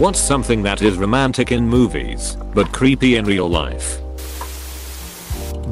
What's something that is romantic in movies, but creepy in real life?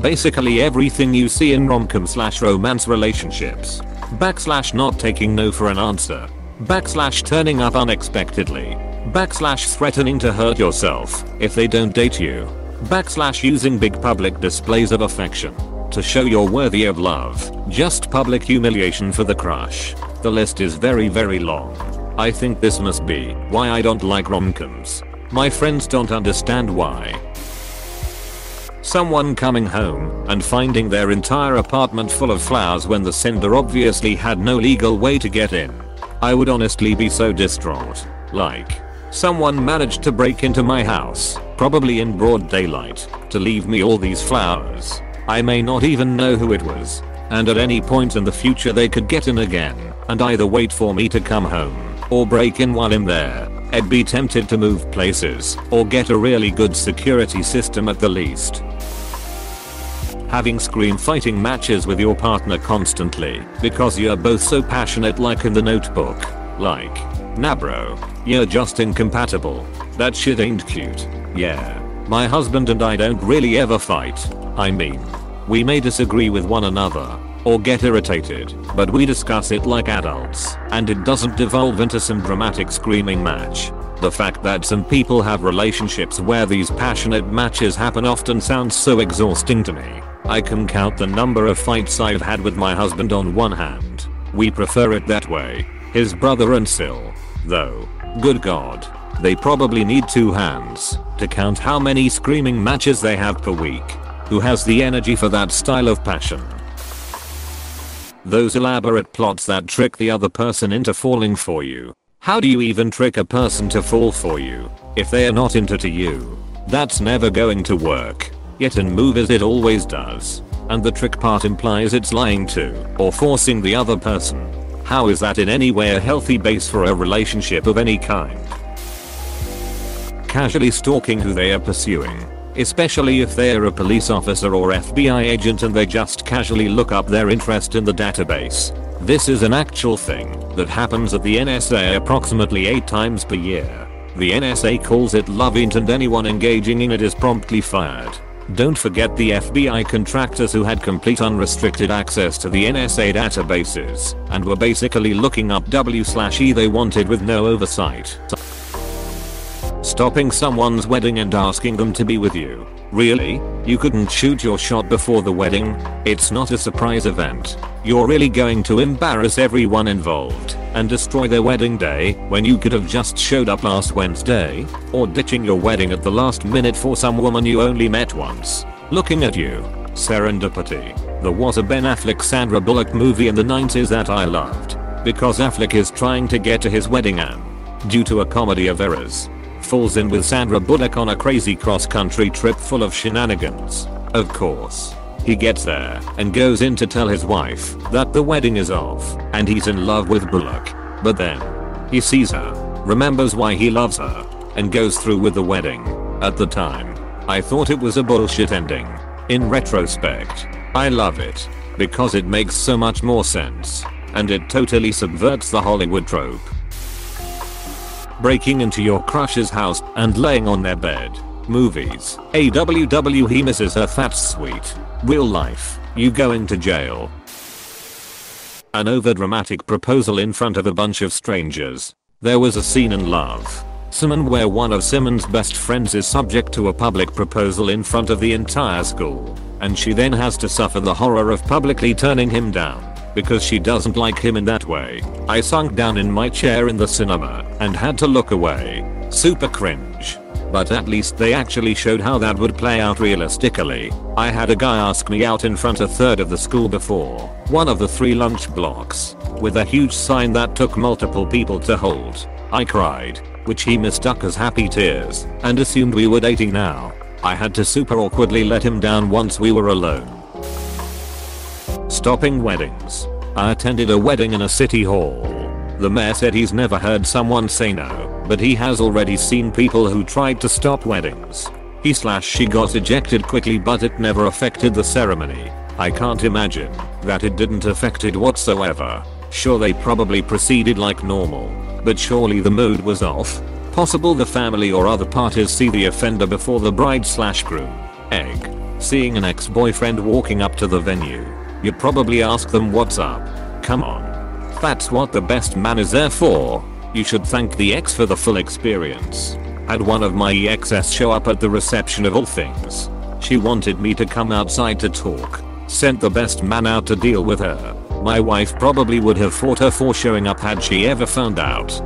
Basically everything you see in rom-com/romance relationships. / not taking no for an answer. / turning up unexpectedly. / threatening to hurt yourself if they don't date you. / using big public displays of affection to show you're worthy of love. Just public humiliation for the crush. The list is very long. I think this must be why I don't like rom-coms. My friends don't understand why. Someone coming home and finding their entire apartment full of flowers when the sender obviously had no legal way to get in. I would honestly be so distraught. Like, someone managed to break into my house, probably in broad daylight, to leave me all these flowers. I may not even know who it was, and at any point in the future they could get in again and either wait for me to come home or break in while I'm there. I'd be tempted to move places or get a really good security system at the least. Having scream fighting matches with your partner constantly because you're both so passionate, like in The Notebook. Like, nah bro, you're just incompatible. That shit ain't cute. Yeah. My husband and I don't really ever fight. I mean, we may disagree with one another or get irritated, but we discuss it like adults and it doesn't devolve into some dramatic screaming match. The fact that some people have relationships where these passionate matches happen often sounds so exhausting to me. I can count the number of fights I've had with my husband on one hand. We prefer it that way. His brother and Sil, though, good god, they probably need 2 hands to count how many screaming matches they have per week. Who has the energy for that style of passion? Those elaborate plots that trick the other person into falling for you. How do you even trick a person to fall for you if they are not into you? That's never going to work. Yet in movies it always does. And the trick part implies it's lying to or forcing the other person. How is that in any way a healthy base for a relationship of any kind? Casually stalking who they are pursuing. Especially if they're a police officer or FBI agent and they just casually look up their interest in the database. This is an actual thing that happens at the NSA approximately 8 times per year. The NSA calls it love-int and anyone engaging in it is promptly fired. Don't forget the FBI contractors who had complete unrestricted access to the NSA databases and were basically looking up W/E they wanted with no oversight. Stopping someone's wedding and asking them to be with you. Really? You couldn't shoot your shot before the wedding? It's not a surprise event. You're really going to embarrass everyone involved and destroy their wedding day when you could have just showed up last Wednesday? Or ditching your wedding at the last minute for some woman you only met once? Looking at you. Serendipity. There was a Ben Affleck Sandra Bullock movie in the 90s that I loved. Because Affleck is trying to get to his wedding and, due to a comedy of errors, falls in with Sandra Bullock on a crazy cross-country trip full of shenanigans. Of course. He gets there and goes in to tell his wife that the wedding is off and he's in love with Bullock. But then he sees her, remembers why he loves her, and goes through with the wedding. At the time, I thought it was a bullshit ending. In retrospect, I love it because it makes so much more sense and it totally subverts the Hollywood trope. Breaking into your crush's house and laying on their bed. Movies. AWW he misses her, that's sweet. Real life. You going to jail. An overdramatic proposal in front of a bunch of strangers. There was a scene in Love, Simon where one of Simon's best friends is subject to a public proposal in front of the entire school, and she then has to suffer the horror of publicly turning him down because she doesn't like him in that way. I sunk down in my chair in the cinema and had to look away. Super cringe. But at least they actually showed how that would play out realistically. I had a guy ask me out in front of 1/3 of the school before one of the 3 lunch blocks with a huge sign that took multiple people to hold. I cried, which he mistook as happy tears and assumed we were dating now. I had to super awkwardly let him down once we were alone. Stopping weddings. I attended a wedding in a city hall. The mayor said he's never heard someone say no, but he has already seen people who tried to stop weddings. He/she got ejected quickly, but it never affected the ceremony. I can't imagine that it didn't affect it whatsoever. Sure, they probably proceeded like normal, but surely the mood was off. Possible the family or other parties see the offender before the bride/groom. Egg. Seeing an ex-boyfriend walking up to the venue. You probably ask them what's up. Come on. That's what the best man is there for. You should thank the ex for the full experience. Had one of my exes show up at the reception of all things. She wanted me to come outside to talk. Sent the best man out to deal with her. My wife probably would have fought her for showing up had she ever found out.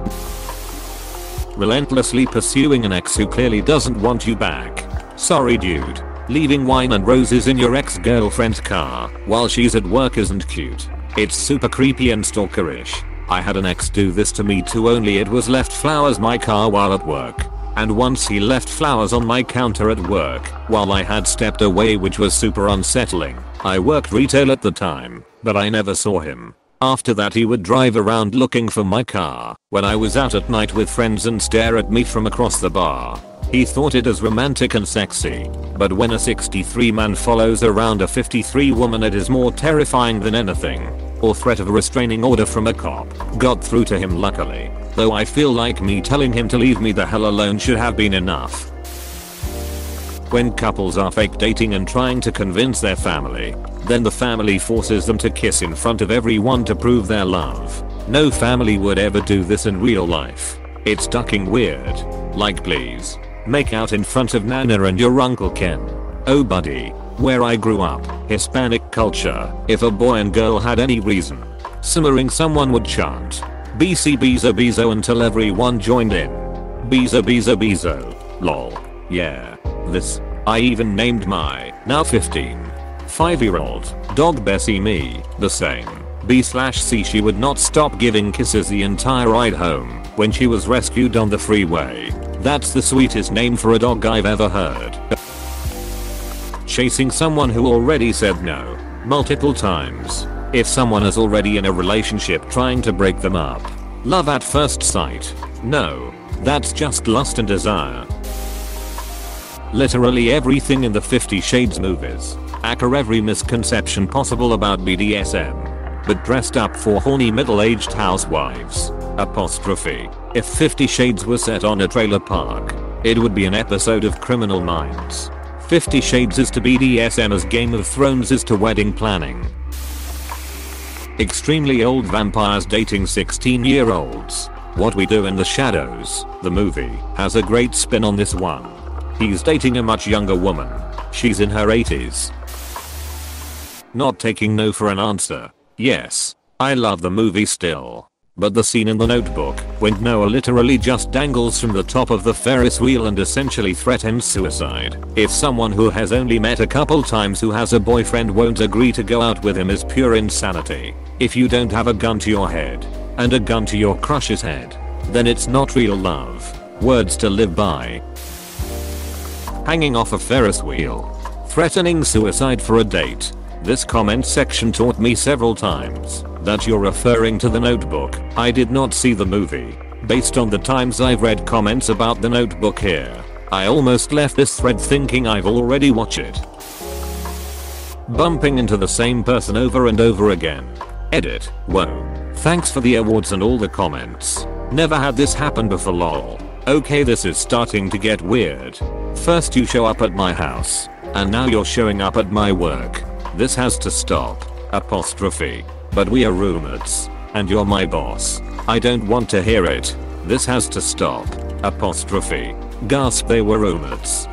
Relentlessly pursuing an ex who clearly doesn't want you back. Sorry dude. Leaving wine and roses in your ex-girlfriend's car while she's at work isn't cute. It's super creepy and stalkerish. I had an ex do this to me too, only it was left flowers my car while at work. And once he left flowers on my counter at work while I had stepped away, which was super unsettling. I worked retail at the time, but I never saw him. After that he would drive around looking for my car when I was out at night with friends and stare at me from across the bar. He thought it as romantic and sexy, but when a 63 man follows around a 53 woman, it is more terrifying than anything. Or threat of a restraining order from a cop got through to him luckily, though I feel like me telling him to leave me the hell alone should have been enough. When couples are fake dating and trying to convince their family, then the family forces them to kiss in front of everyone to prove their love. No family would ever do this in real life. It's fucking weird. Like please. Make out in front of Nana and your Uncle Ken. Oh buddy. Where I grew up, Hispanic culture, if a boy and girl had any reason simmering, someone would chant BC Bizo Bizo until everyone joined in. Bizo Bizo Bizo. Lol. Yeah. This. I even named my, now 15, 5-year-old dog Bessie me the same. B/C. She would not stop giving kisses the entire ride home when she was rescued on the freeway. That's the sweetest name for a dog I've ever heard. Chasing someone who already said no multiple times. If someone is already in a relationship trying to break them up. Love at first sight. No. That's just lust and desire. Literally everything in the 50 Shades movies. Accurate every misconception possible about BDSM. But dressed up for horny middle-aged housewives. Apostrophe. If 50 Shades was set on a trailer park, it would be an episode of Criminal Minds. 50 Shades is to BDSM as Game of Thrones is to wedding planning. Extremely old vampires dating 16-year-olds. What We Do in the Shadows, the movie, has a great spin on this one. He's dating a much younger woman. She's in her 80s. Not taking no for an answer. Yes, I love the movie still. But the scene in The Notebook, when Noah literally just dangles from the top of the Ferris wheel and essentially threatens suicide. If someone who has only met a couple times who has a boyfriend won't agree to go out with him is pure insanity. If you don't have a gun to your head, and a gun to your crush's head, then it's not real love. Words to live by. Hanging off a Ferris wheel. Threatening suicide for a date. This comment section taught me several times that you're referring to The Notebook. I did not see the movie. Based on the times I've read comments about The Notebook here, I almost left this thread thinking I've already watched it. Bumping into the same person over and over again. Edit. Whoa. Thanks for the awards and all the comments. Never had this happen before lol. Okay, this is starting to get weird. First you show up at my house, and now you're showing up at my work. This has to stop. Apostrophe. But we are roommates, and you're my boss. I don't want to hear it. This has to stop. Apostrophe. Gasp, they were roommates.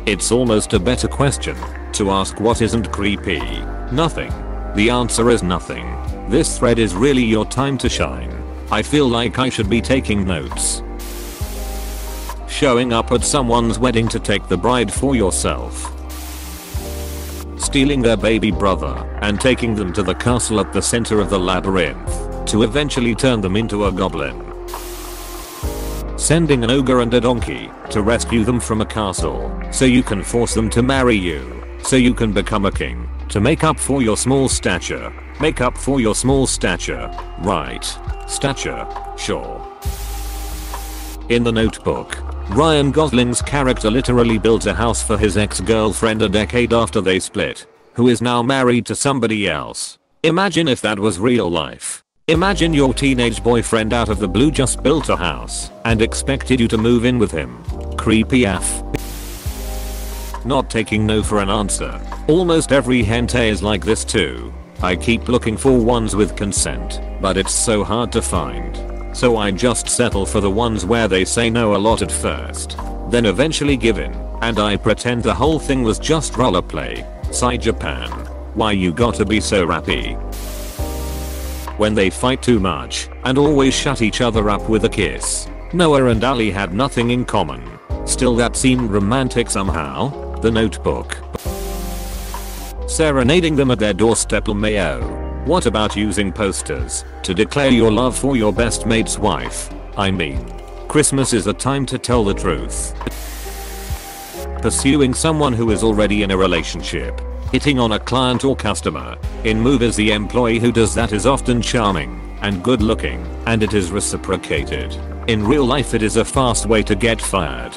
It's almost a better question to ask what isn't creepy. Nothing. The answer is nothing. This thread is really your time to shine. I feel like I should be taking notes. Showing up at someone's wedding to take the bride for yourself. Stealing their baby brother and taking them to the castle at the center of the labyrinth to eventually turn them into a goblin. Sending an ogre and a donkey to rescue them from a castle so you can force them to marry you so you can become a king. To make up for your small stature. Make up for your small stature. Right. Stature. Sure. In The Notebook, Ryan Gosling's character literally built a house for his ex-girlfriend a decade after they split, who is now married to somebody else. Imagine if that was real life. Imagine your teenage boyfriend out of the blue just built a house and expected you to move in with him. Creepy AF. Not taking no for an answer. Almost every hentai is like this too. I keep looking for ones with consent, but it's so hard to find. So I just settle for the ones where they say no a lot at first, then eventually give in, and I pretend the whole thing was just rollerplay. Sigh Japan. Why you gotta be so rappy? When they fight too much and always shut each other up with a kiss. Noah and Ali had nothing in common. Still that seemed romantic somehow. The Notebook. Serenading them at their doorstep. LMAO. What about using posters to declare your love for your best mate's wife? I mean, Christmas is a time to tell the truth. Pursuing someone who is already in a relationship. Hitting on a client or customer. In movies the employee who does that is often charming and good looking, and it is reciprocated. In real life it is a fast way to get fired.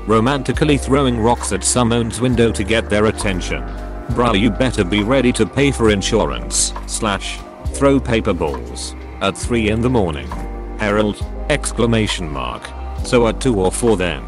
Romantically throwing rocks at someone's window to get their attention. Bruh, you better be ready to pay for insurance / throw paper balls at 3 in the morning. Herald! ! So at 2 or 4 then.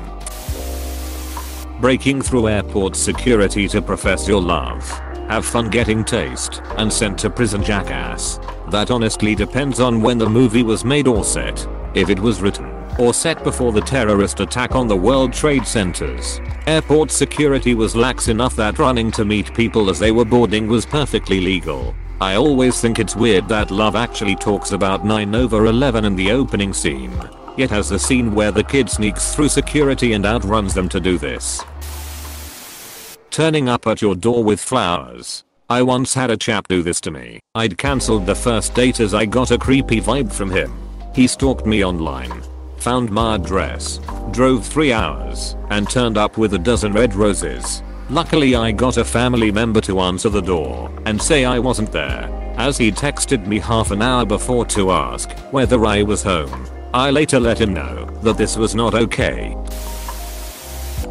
Breaking through airport security to profess your love. Have fun getting tased and sent to prison, jackass. That honestly depends on when the movie was made or set. If it was written or set before the terrorist attack on the World Trade Centers, airport security was lax enough that running to meet people as they were boarding was perfectly legal. I always think it's weird that Love Actually talks about 9/11 in the opening scene, yet has the scene where the kid sneaks through security and outruns them to do this. Turning up at your door with flowers. I once had a chap do this to me. I'd cancelled the first date as I got a creepy vibe from him. He stalked me online, found my address, drove 3 hours, and turned up with a dozen red roses. Luckily I got a family member to answer the door and say I wasn't there, as he texted me half an hour before to ask whether I was home. I later let him know that this was not okay.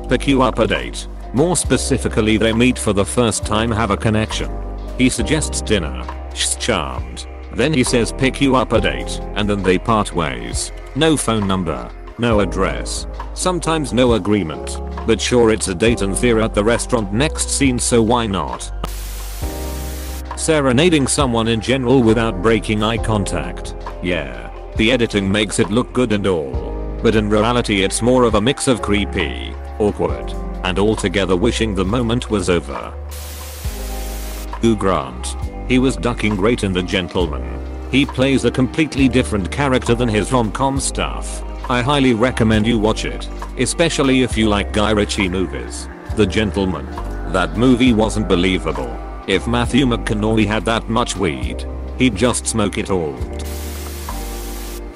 Pick you up a date. More specifically, they meet for the first time, have a connection. He suggests dinner. She's charmed. Then he says pick you up a date, and then they part ways. No phone number, no address, sometimes no agreement. But sure, it's a date and they're at the restaurant next scene, so why not? Serenading someone in general without breaking eye contact. Yeah, the editing makes it look good and all, but in reality it's more of a mix of creepy, awkward, and altogether wishing the moment was over. Hugh Grant. He was ducking great in The Gentleman. He plays a completely different character than his rom-com stuff. I highly recommend you watch it, especially if you like Guy Ritchie movies. The Gentleman. That movie wasn't believable. If Matthew McConaughey had that much weed, he'd just smoke it all.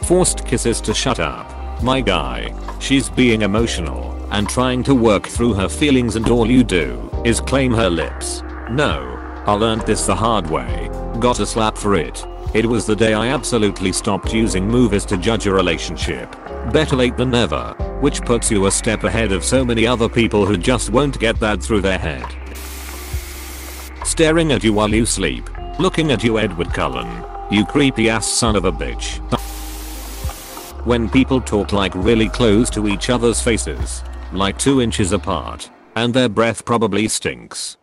Forced kisses to shut up. My guy. She's being emotional and trying to work through her feelings and all you do is claim her lips. No. I learned this the hard way. Got a slap for it. It was the day I absolutely stopped using movies to judge a relationship. Better late than never, which puts you a step ahead of so many other people who just won't get that through their head. Staring at you while you sleep. Looking at you, Edward Cullen. You creepy ass son of a bitch. When people talk like really close to each other's faces, like 2 inches apart, and their breath probably stinks.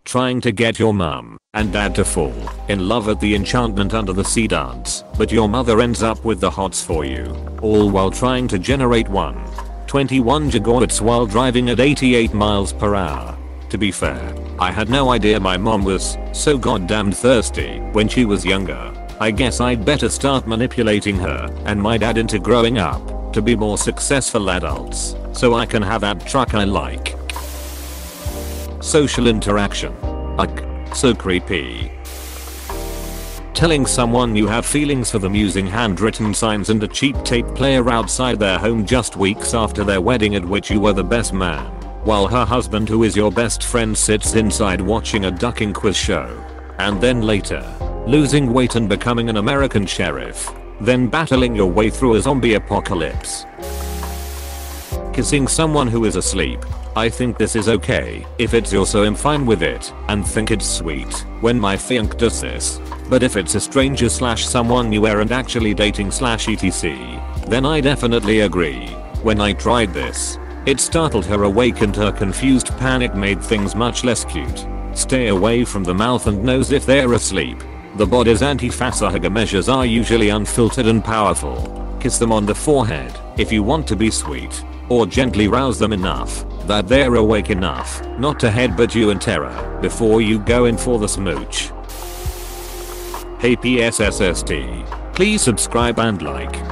Trying to get your mum and dad to fall in love at the Enchantment Under the Sea dance, but your mother ends up with the hots for you, all while trying to generate 121 gigawatts while driving at 88 miles per hour. To be fair, I had no idea my mom was so goddamn thirsty when she was younger. I guess I'd better start manipulating her and my dad into growing up to be more successful adults so I can have that truck I like. Social interaction. Ugh, so creepy. Telling someone you have feelings for them using handwritten signs and a cheap tape player outside their home just weeks after their wedding at which you were the best man, while her husband, who is your best friend, sits inside watching a ducking quiz show. And then later, losing weight and becoming an American sheriff, then battling your way through a zombie apocalypse. Kissing someone who is asleep. I think this is okay. If it's your so I'm fine with it and think it's sweet when my fianc does this. But if it's a stranger slash someone you aren't actually dating slash etc, then I definitely agree. When I tried this, it startled her awake and her confused panic made things much less cute. Stay away from the mouth and nose if they're asleep. The body's anti-facehugger measures are usually unfiltered and powerful. Kiss them on the forehead if you want to be sweet, or gently rouse them enough that they're awake enough not to headbutt you in terror before you go in for the smooch. Hey PSSST, please subscribe and like.